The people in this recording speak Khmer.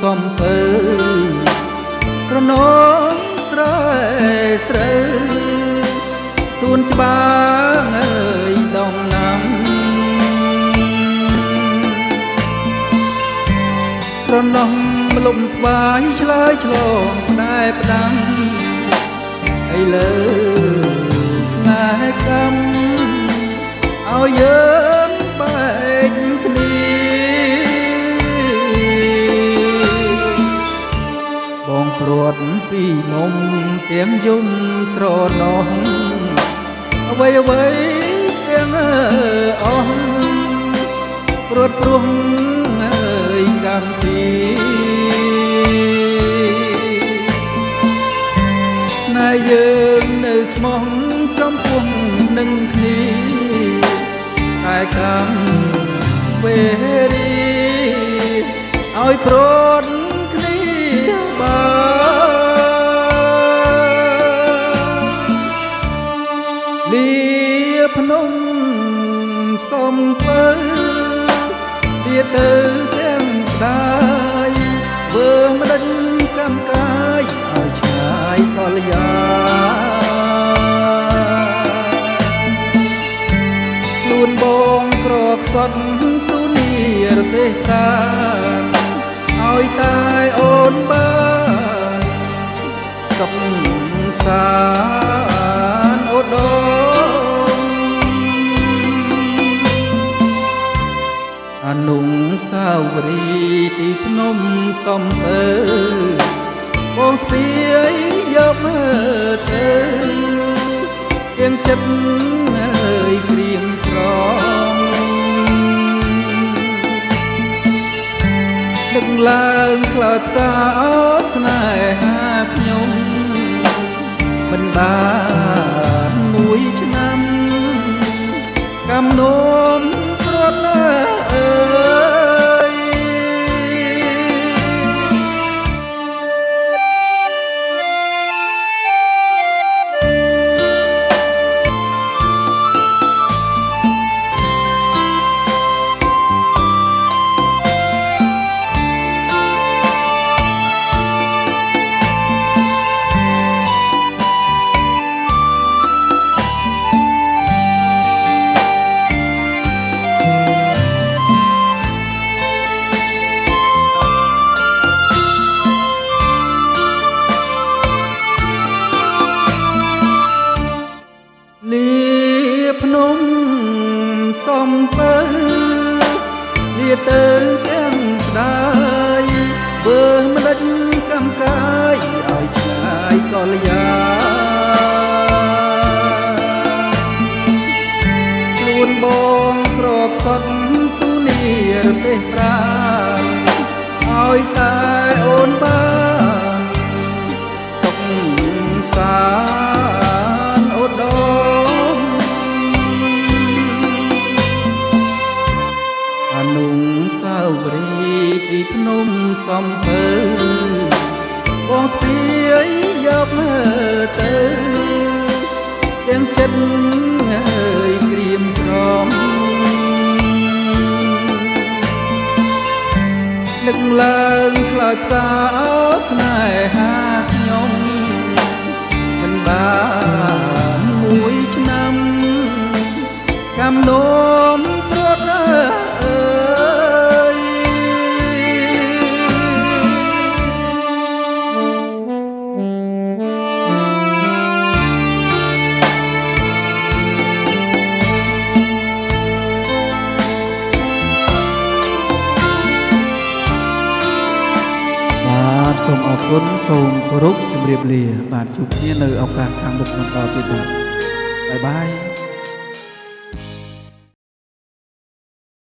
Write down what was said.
សំពើស្រណងស្រែស្រូវសួនច្បាងអើយដងណាំស្រណោះលំស្វាយឆ្លើយឆ្លងតែផ្ដាំឥឡូវស្នេហ៍កម្មឲ្យយើងបែកគ្នាបងព្រាត់ពីមុំទាំងយំស្រណោះអ្វីអ្វីទាំងអស់ព្រាត់ព្រោះអើយកម្មពីស្នេហ៍យើងនៅស្មោះចំពោះនឹងគ្នាតែកម្មវេរីឲ្យព្រាត់គ្នាបានលាភ្នំសំពើលាទៅទាំងស្ដាយធ្វើម្ដេចកម្មកាយឲ្យឆ្ងាយកលយាខ្លួនបងក្រកសត់សុនីរទេសតាឲ្យតែអូនបានសុខសានអូដងអនុសាវរីយ៍ទីភ្នំសំពើបងស្ពាយយកមើលទៅទាំងចិត្តអើយក្រៀមក្រំដឹកឡើងខ្លោចផ្សាស្នេហាខ្ញុំមិនបានមួយឆ្នាំកំនោមព្រាត់អើយភ្នំសំពើលាទៅទាំងស្ដាយធ្វើម្ដេចកម្មកាយឲ្យឆ្ងាយកលយាខ្លួនបងក្រកសត់សុនីរទេសប្រាឲ្យតែអូនបានសុខសានអូដងអនុសាវរីយ៍ទីភ្នំសំពើបងស្ពាយយកមើលទៅទាំងចិត្តអើយក្រៀមក្រំនឹកឡើងខ្លោចផ្សាស្នេហាខ្ញុំមិនបានមួយឆ្នាំកំនោមព្រាត់អើយបាទសូមអរគុណសូមគោរពជម្រាបលាបាទជួបគ្នានៅឱកាសខាងមុខបន្តទៀតបាទបាយបាយ